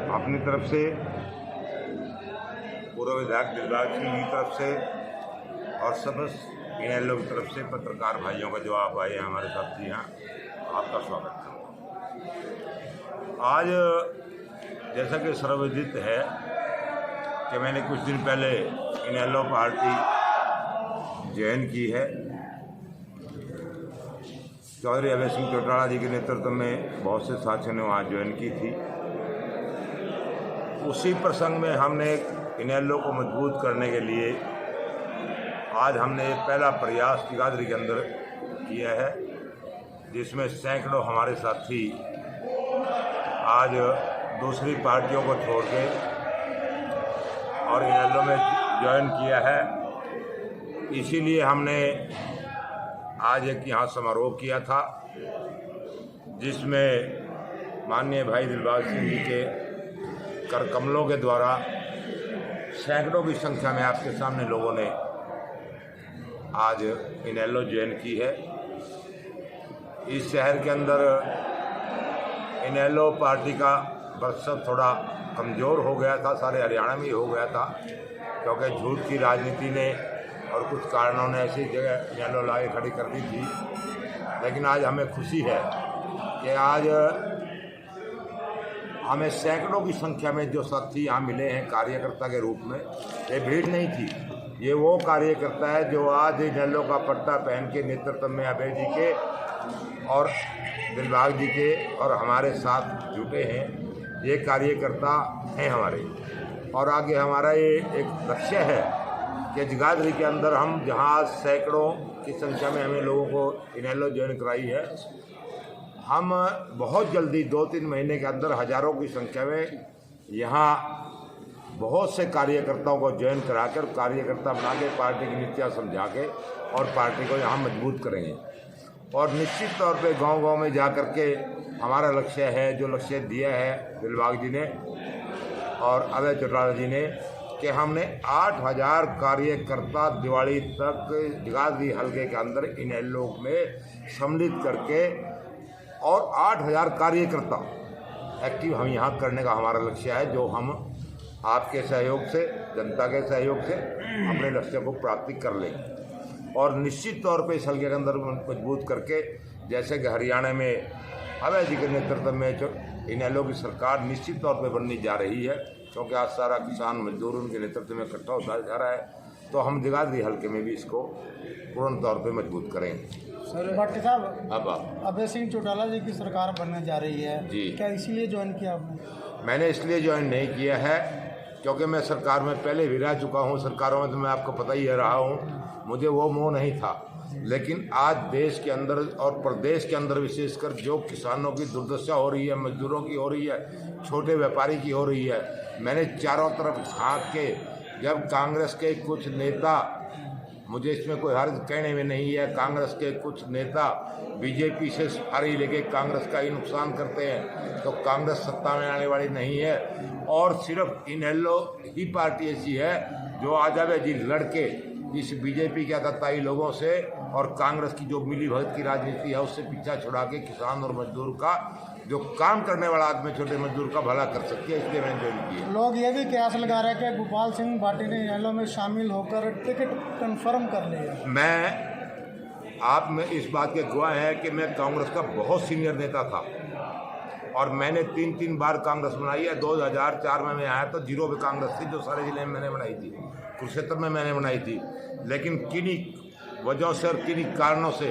अपनी तरफ से, पूर्व विधायक दिलबाग सिंह की तरफ से और समस्त इनेलो की तरफ से पत्रकार भाइयों का जो आप आए हैं हमारे साथ यहाँ, आपका स्वागत करता हूँ। आज जैसा कि सर्वविदित है कि मैंने कुछ दिन पहले इनेलो पार्टी ज्वाइन की है। चौधरी अभय सिंह चौटाला जी के नेतृत्व में बहुत से साथियों ने वहाँ ज्वाइन की थी। उसी प्रसंग में हमने इनेलो को मजबूत करने के लिए आज हमने पहला प्रयास जगाधरी के अंदर किया है, जिसमें सैकड़ों हमारे साथी आज दूसरी पार्टियों को छोड़ के और इनेलो में ज्वाइन किया है। इसीलिए हमने आज एक यहाँ समारोह किया था, जिसमें माननीय भाई दिलबाग सिंह जी के कर कमलों के द्वारा सैकड़ों की संख्या में आपके सामने लोगों ने आज इनेलो ज्वाइन की है। इस शहर के अंदर इनेलो पार्टी का वर्चस्व थोड़ा कमज़ोर हो गया था, सारे हरियाणा में ही हो गया था, क्योंकि झूठ की राजनीति ने और कुछ कारणों ने ऐसी जगह इनेलो लाके खड़ी कर दी थी। लेकिन आज हमें खुशी है कि आज हमें सैकड़ों की संख्या में जो साथी यहाँ मिले हैं कार्यकर्ता के रूप में, ये भीड़ नहीं थी, ये वो कार्यकर्ता है जो आज इनेलो का पट्टा पहन के नेतृत्व में अभय जी के और दिलबाग जी के और हमारे साथ जुटे हैं। ये कार्यकर्ता हैं हमारे, और आगे हमारा ये एक लक्ष्य है कि जगाधरी के अंदर हम जहाँ सैकड़ों की संख्या में हमें लोगों को इनेलो ज्वाइन कराई है, हम बहुत जल्दी 2-3 महीने के अंदर हज़ारों की संख्या में यहाँ बहुत से कार्यकर्ताओं को ज्वाइन करा कर कार्यकर्ता बना के पार्टी की नीतियाँ समझा के और पार्टी को यहाँ मजबूत करेंगे। और निश्चित तौर पे गांव-गांव में जा कर के हमारा लक्ष्य है, जो लक्ष्य दिया है दिलबाग जी ने और अभय चौटाला जी ने, कि हमने 8000 कार्यकर्ता दिवाली तक जगाधरी हल्के के अंदर इनेलो में सम्मिलित करके और 8000 कार्यकर्ता एक्टिव हम यहाँ करने का हमारा लक्ष्य है, जो हम आपके सहयोग से, जनता के सहयोग से अपने लक्ष्य को प्राप्ति कर लेंगे। और निश्चित तौर पे इस हल्के के अंदर मजबूत करके, जैसे कि हरियाणा में अभय जी के नेतृत्व में इनेलो की सरकार निश्चित तौर पे बनने जा रही है, क्योंकि आज सारा किसान मजदूर उनके नेतृत्व में इकट्ठा होता जा रहा है, तो हम जगाधरी हल्के में भी इसको पूर्ण तौर पे मजबूत करेंगे। सर भट्ट साहब, अब अभय सिंह चौटाला जी की सरकार बनने जा रही है जी, क्या इसीलिए ज्वाइन किया आपने? मैंने इसलिए ज्वाइन नहीं किया है क्योंकि मैं सरकार में पहले भी रह चुका हूँ, सरकारों में तो मैं आपको पता ही रहा हूँ, मुझे वो मोह नहीं था। लेकिन आज देश के अंदर और प्रदेश के अंदर विशेषकर जो किसानों की दुर्दशा हो रही है, मजदूरों की हो रही है, छोटे व्यापारी की हो रही है, मैंने चारों तरफ झांक के, जब कांग्रेस के कुछ नेता, मुझे इसमें कोई हर्ज कहने में नहीं है, कांग्रेस के कुछ नेता बीजेपी से सफारी लेके कांग्रेस का ही नुकसान करते हैं, तो कांग्रेस सत्ता में आने वाली नहीं है। और सिर्फ इनेलो ही पार्टी ऐसी है जो आज अभय जी लड़के इस बीजेपी के आतताई लोगों से और कांग्रेस की जो मिली भगत की राजनीति है उससे पीछा छुड़ा के किसान और मजदूर का, जो काम करने वाला आदमी छोटे मजदूर का भला कर सकती है, इसलिए मैंने ज्वाइन किया। लोग ये भी कयास लगा रहे हैं कि गोपाल सिंह भाटी ने इनेलो में शामिल होकर टिकट कंफर्म कर लिया। मैं आप में इस बात के गवाह है कि मैं कांग्रेस का बहुत सीनियर नेता था और मैंने 3 बार कांग्रेस बनाई है। 2004 में मैं आया तो जीरो पे कांग्रेस थी, जो सारे जिले में मैंने बनाई थी, कुरुक्षेत्र में मैंने बनाई थी। लेकिन किन्हीं वजहों से और किन्हीं कारणों से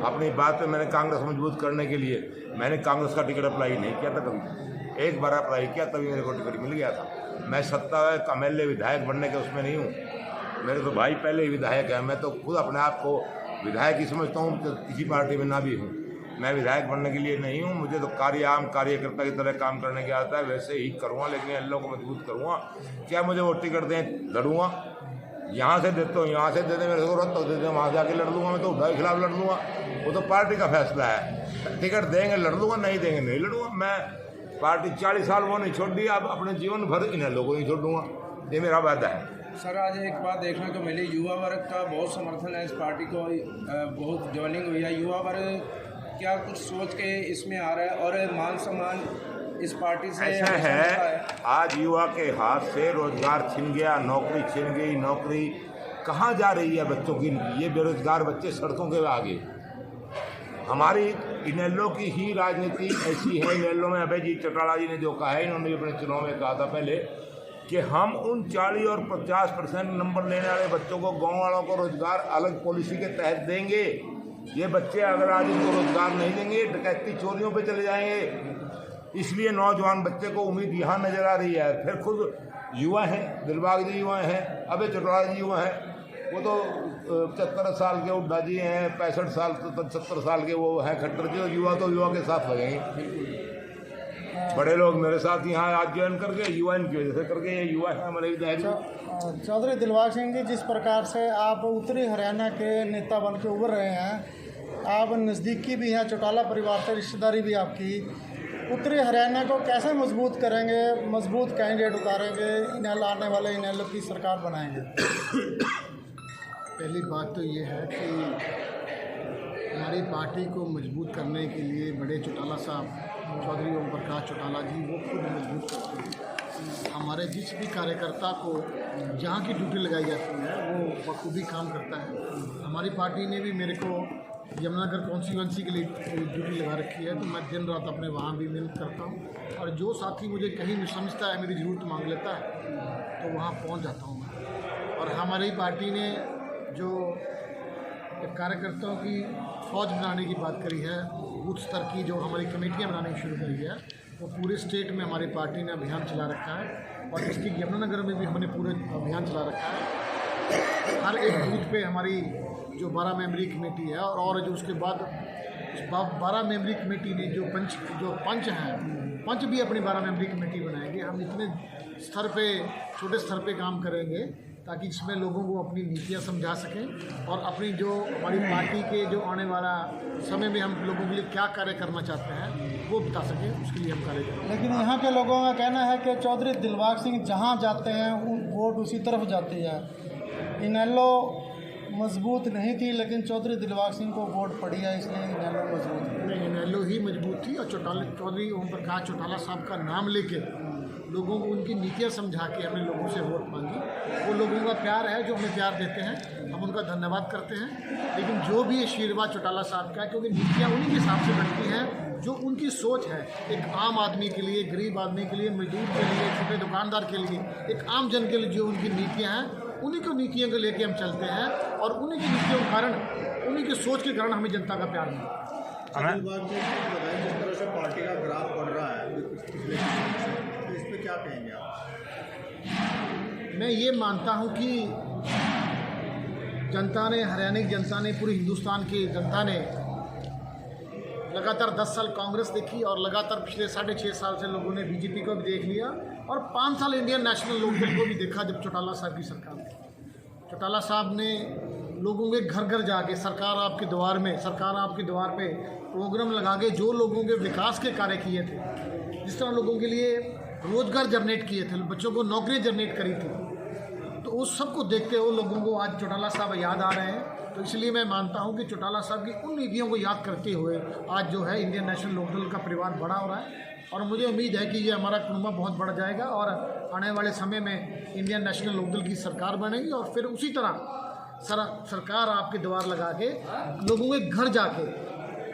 अपनी बात पे मैंने कांग्रेस मजबूत करने के लिए मैंने कांग्रेस का टिकट अप्लाई नहीं किया था कभी। एक बार अप्लाई किया, तभी मेरे को टिकट मिल गया था। मैं सत्ता का MLA विधायक बनने के उसमें नहीं हूँ, मेरे तो भाई पहले ही विधायक है। मैं तो खुद अपने आप को विधायक ही समझता हूँ, तो किसी पार्टी में ना भी हूँ। मैं विधायक बनने के लिए नहीं हूँ, मुझे तो आम कार्यकर्ता की तरह काम करने की आता है, वैसे ही करूँगा, लेकिन इनेलो को मजबूत करूँगा। क्या मुझे वो टिकट दें, लड़ूँगा, यहाँ से देते हो, यहाँ से दे दे, मेरे जरूरत तो दे दे, वहाँ जाके लड़ लूँगा। मैं तो उद्धव के खिलाफ लड़ लूँगा, वो तो पार्टी का फैसला है। टिकट देंगे लड़ लूँगा, नहीं देंगे नहीं लड़ूँगा। मैं पार्टी 40 साल वो नहीं छोड़ दी, अब अपने जीवन भर इनेलो को नहीं छोड़ूँगा, ये मेरा वादा है। सर, आज एक बात देखने को मिली, युवा वर्ग का बहुत समर्थन है इस पार्टी को, बहुत ज्वाइनिंग हुई है। युवा वर्ग क्या कुछ सोच के इसमें आ रहा है और मान सम्मान इस पार्टी से ऐसा है, आज युवा के हाथ से रोजगार छिन गया, नौकरी छिन गई। नौकरी कहाँ जा रही है बच्चों की? ये बेरोजगार बच्चे सड़कों के आगे। हमारी इनेलो की ही राजनीति ऐसी है। इनेलो में अभय जी चौटाला जी ने जो कहा है, इन्होंने अपने चुनाव में कहा था पहले कि हम उन 40 और 50% नंबर लेने वाले बच्चों को, गांव वालों को रोजगार अलग पॉलिसी के तहत देंगे। ये बच्चे अगर आज इनको रोजगार नहीं देंगे, डकैती चोरियों पे चले जाएंगे। इसलिए नौजवान बच्चे को उम्मीद यहाँ नजर आ रही है। फिर खुद युवा हैं, दिलबाग जी युवा हैं, अभय चौटाला जी युवा हैं, वो तो 75 साल के हुड्डा जी हैं, 65 साल 70 साल के वो हैं खट्टर जी। युवा तो युवा के साथ लगेंगे। बड़े लोग मेरे साथ यहाँ आज ज्वाइन करके युवा इनकी वजह से करके, ये युवा है हमारे विधायक। चौधरी दिलबाग सिंह जी, जिस प्रकार से आप उत्तरी हरियाणा के नेता बन के उभर रहे हैं, आप नज़दीकी भी हैं, चौटाला परिवार से रिश्तेदारी भी आपकी, उत्तरी हरियाणा को कैसे मजबूत करेंगे, मजबूत कैंडिडेट उतारेंगे, इनेलो आने वाले इनेलो की सरकार बनाएंगे? पहली बात तो ये है कि हमारी पार्टी को मजबूत करने के लिए बड़े चौटाला साहब, चौधरी ओम प्रकाश चौटाला जी, वो खुद मजबूत करते हैं। हमारे जिस भी कार्यकर्ता को जहाँ की ड्यूटी लगाई जाती है वो बखूबी काम करता है। हमारी पार्टी ने भी मेरे को यमुनानगर कॉन्स्टिट्यूंसी के लिए ड्यूटी लगा रखी है, तो मैं दिन रात अपने वहाँ भी मेहनत करता हूँ। और जो साथी मुझे कहीं भी समझता है, मेरी ज़रूरत मांग लेता है, तो वहाँ पहुँच जाता हूँ मैं। और हमारी पार्टी ने जो कार्यकर्ताओं की फौज बनाने की बात करी है, बूथ स्तर की जो हमारी कमेटियाँ बनानी शुरू करी है, वो पूरे स्टेट में हमारी पार्टी ने अभियान चला रखा है। और इसकी यमुनानगर में भी हमने पूरे अभियान चला रखा है। हर एक बूथ पे हमारी जो 12 मेंबरी कमेटी है, और जो उसके बाद उस 12 मेंबरी कमेटी ने जो पंच हैं, पंच भी अपनी 12 मेंबरी कमेटी बनाएंगे। हम इतने स्तर पे, छोटे स्तर पे काम करेंगे ताकि इसमें लोगों को अपनी नीतियाँ समझा सकें और अपनी जो हमारी पार्टी के जो आने वाला समय में हम लोगों के लिए क्या कार्य करना चाहते हैं वो बता सकें, उसके लिए हम कार्य करेंगे। लेकिन यहाँ के लोगों का कहना है कि चौधरी दिलबाग सिंह जहाँ जाते हैं वोट उसी तरफ जाती है। इनेलो मजबूत नहीं थी, लेकिन चौधरी दिलबाग सिंह को वोट पड़ी है, इसलिए इनेलो मजबूत है। नहीं, इनेलो ही मजबूत थी। और चौधरी ओम प्रकाश चौटाला साहब का नाम लेके लोगों को उनकी नीतियाँ समझा के हमने लोगों से वोट मांगी। वो लोगों का प्यार है जो हमें प्यार देते हैं, हम उनका धन्यवाद करते हैं। लेकिन जो भी आशीर्वाद चौटाला साहब का है, क्योंकि नीतियाँ उन्हीं के हिसाब से बनती हैं जो उनकी सोच है। एक आम आदमी के लिए, गरीब आदमी के लिए, मजदूर के लिए, छोटे दुकानदार के लिए, एक आम जन के लिए जो उनकी नीतियाँ हैं, उन्हीं को नीतियों को लेके हम चलते हैं। और उन्हीं की नीतियों के कारण, उन्हीं की सोच के कारण हमें जनता का प्यार मिला। जिस तरह से पार्टी का ग्राफ बढ़ रहा है पिछले तो इस पर क्या कहेंगे आप? मैं ये मानता हूँ कि जनता ने, हरियाणा की जनता ने, पूरी हिंदुस्तान की जनता ने लगातार 10 साल कांग्रेस देखी और लगातार पिछले 6.5 साल से लोगों ने बीजेपी को भी देख लिया और 5 साल इंडियन नेशनल लोकदल को भी देखा जब चौटाला साहब की सरकार थी। चौटाला साहब ने लोगों के घर घर जाके, सरकार आपके द्वार में, सरकार आपके द्वार पे प्रोग्राम लगा के जो लोगों के विकास के कार्य किए थे, जिस तरह लोगों के लिए रोजगार जनरेट किए थे, बच्चों को नौकरी जनरेट करी थी, तो उस सब को देखते हुए लोगों को आज चौटाला साहब याद आ रहे हैं। तो इसलिए मैं मानता हूं कि चौटाला साहब की उन नीतियों को याद करते हुए आज जो है इंडियन नेशनल लोकदल का परिवार बड़ा हो रहा है। और मुझे उम्मीद है कि ये हमारा कुनबा बहुत बढ़ जाएगा और आने वाले समय में इंडियन नेशनल लोकदल की सरकार बनेगी। और फिर उसी तरह सरकार आपके द्वार लगा के लोगों के घर जाके,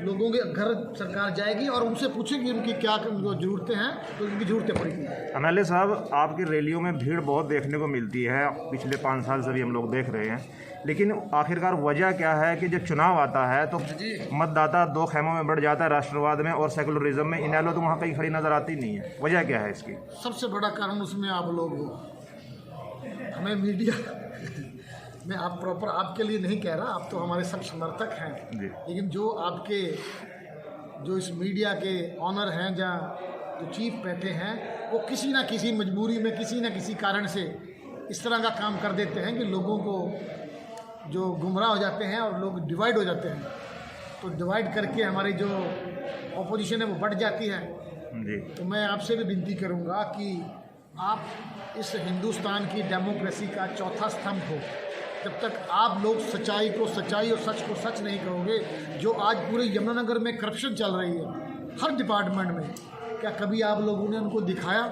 लोगों के घर सरकार जाएगी और उनसे पूछेगी उनकी क्या ज़रूरतें हैं, तो उनकी ज़रूरतें पड़ेगी। एमएलए साहब, आपकी रैलियों में भीड़ बहुत देखने को मिलती है, पिछले 5 साल से भी हम लोग देख रहे हैं, लेकिन आखिरकार वजह क्या है कि जब चुनाव आता है तो मतदाता 2 खेमों में बढ़ जाता है, राष्ट्रवाद में और सेकुलरिज्म में। इनेलो तो वहाँ कहीं खड़ी नज़र आती नहीं है, वजह क्या है इसकी? सबसे बड़ा कारण उसमें आप लोग हो। हमें मीडिया मैं आप प्रॉपर आपके लिए नहीं कह रहा, आप तो हमारे सब समर्थक हैं, लेकिन जो आपके जो इस मीडिया के ऑनर हैं, जहाँ जो चीफ बैठे हैं, वो किसी ना किसी मजबूरी में, किसी ना किसी कारण से इस तरह का काम कर देते हैं कि लोगों को जो गुमराह हो जाते हैं और लोग डिवाइड हो जाते हैं। तो डिवाइड करके हमारी जो ऑपोजिशन है वो बढ़ जाती है। तो मैं आपसे भी विनती करूँगा कि आप इस हिंदुस्तान की डेमोक्रेसी का चौथा स्तंभ हो। जब तक आप लोग सच्चाई को सच्चाई और सच को सच नहीं कहोगे, जो आज पूरे यमुनानगर में करप्शन चल रही है हर डिपार्टमेंट में, क्या कभी आप लोगों ने उनको दिखाया?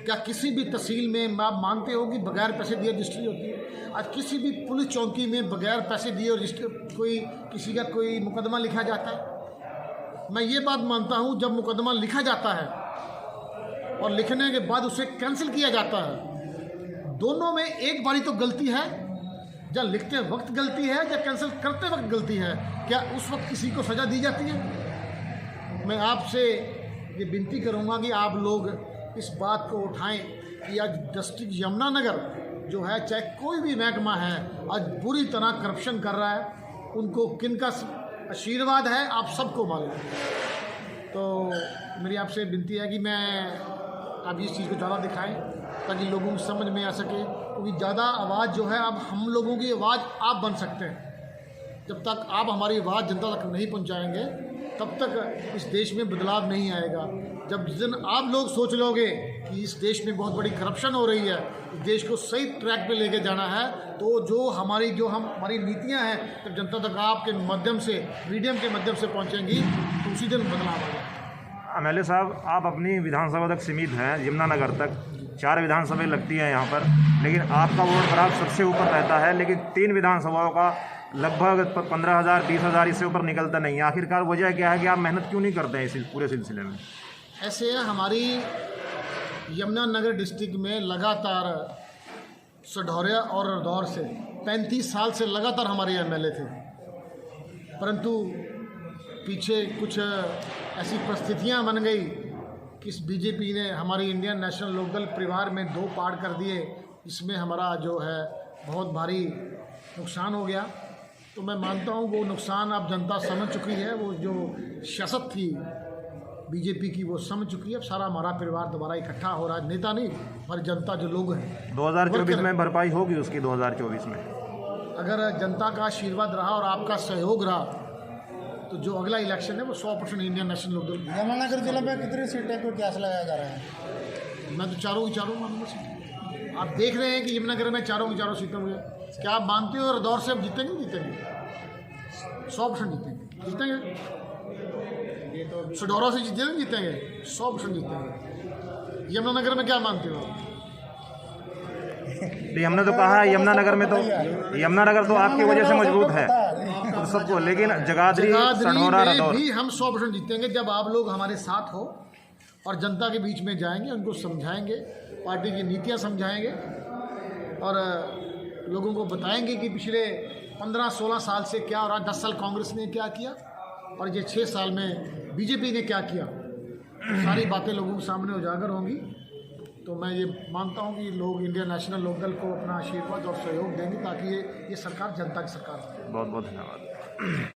क्या किसी भी तहसील में आप मानते हो कि बगैर पैसे दिए रजिस्ट्री होती है? आज किसी भी पुलिस चौकी में बगैर पैसे दिए रजिस्ट्री कोई किसी का कोई मुकदमा लिखा जाता है? मैं ये बात मानता हूँ, जब मुकदमा लिखा जाता है और लिखने के बाद उसे कैंसिल किया जाता है, दोनों में एक बारी तो गलती है। या लिखते वक्त गलती है या कैंसिल करते वक्त गलती है। क्या उस वक्त किसी को सज़ा दी जाती है? मैं आपसे ये विनती करूँगा कि आप लोग इस बात को उठाएं कि आज डिस्ट्रिक्ट यमुनानगर जो है, चाहे कोई भी महकमा है, आज बुरी तरह करप्शन कर रहा है। उनको किनका आशीर्वाद है आप सबको मालूम है। तो मेरी आपसे विनती है कि मैं आप इस चीज़ को ज़्यादा दिखाएं ताकि लोगों को समझ में आ सके, क्योंकि ज़्यादा आवाज़ जो है, अब हम लोगों की आवाज़ आप बन सकते हैं। जब तक आप हमारी आवाज़ जनता तक नहीं पहुंचाएंगे, तब तक इस देश में बदलाव नहीं आएगा। जब जिस दिन आप लोग सोच लोगे कि इस देश में बहुत बड़ी करप्शन हो रही है, इस देश को सही ट्रैक पे लेके जाना है, तो जो हमारी नीतियां हैं, जब जनता तक आपके माध्यम से, मीडियम के माध्यम से पहुंचेंगी, तो उसी दिन बदलाव आएगा। एमएलए साहब, आप अपनी विधानसभा तक सीमित हैं, यमुनानगर तक 4 विधानसभाएं लगती हैं यहाँ पर, लेकिन आपका वोट खराब सबसे ऊपर रहता है, लेकिन 3 विधानसभाओं का लगभग 15,000 20,000 इससे ऊपर निकलता नहीं है। आखिरकार वजह क्या है कि आप मेहनत क्यों नहीं करते हैं इस पूरे सिलसिले में? ऐसे हमारी यमुनानगर डिस्ट्रिक्ट में लगातार सढौरिया और रदौर से 35 साल से लगातार हमारे एमएलए थे, परंतु पीछे कुछ ऐसी परिस्थितियां बन गई कि इस बीजेपी ने हमारी इंडियन नेशनल लोकदल परिवार में 2 पार्ट कर दिए। इसमें हमारा जो है बहुत भारी नुकसान हो गया। तो मैं मानता हूँ वो नुकसान अब जनता समझ चुकी है। वो जो सियासत थी बीजेपी की वो समझ चुकी है। अब सारा हमारा परिवार दोबारा इकट्ठा हो रहा है, नेता नहीं, हमारी जनता जो लोग हैं। 2024 में भरपाई होगी उसकी? 2024 में अगर जनता का आशीर्वाद रहा और आपका सहयोग रहा, तो जो अगला इलेक्शन है वो 100% इंडियन नेशनल लोकदल। यमुनानगर जिले में कितनी सीटें को क्या लगाया जा रहा है? मैं तो चारों की चारों मानूंगा सीटें। आप देख रहे हैं कि यमुनानगर में चारों की चारों सीटें हुई। क्या आप मानते हो रदौर से अब जीतेंगे? 100% जीतेंगे। सढौरा से जीतेंगे 100% जीतेंगे। यमुनानगर में क्या मानते हो? हमने तो कहा है यमुनानगर में, तो यमुनानगर तो आपकी वजह से मजबूत है तो सबको, लेकिन जगाधरी सढौरा रदौर भी हम 100% जीतेंगे जब आप लोग हमारे साथ हो और जनता के बीच में जाएंगे, उनको समझाएंगे, पार्टी की नीतियां समझाएंगे और लोगों को बताएंगे कि पिछले 15-16 साल से क्या हो रहा, 10 साल कांग्रेस ने क्या किया और ये 6 साल में बीजेपी ने क्या किया। सारी बातें लोगों के सामने उजागर होंगी। तो मैं ये मानता हूँ कि लोग इंडियन नेशनल लोकदल को अपना आशीर्वाद और सहयोग देंगे ताकि ये सरकार जनता की सरकार हो। बहुत बहुत धन्यवाद।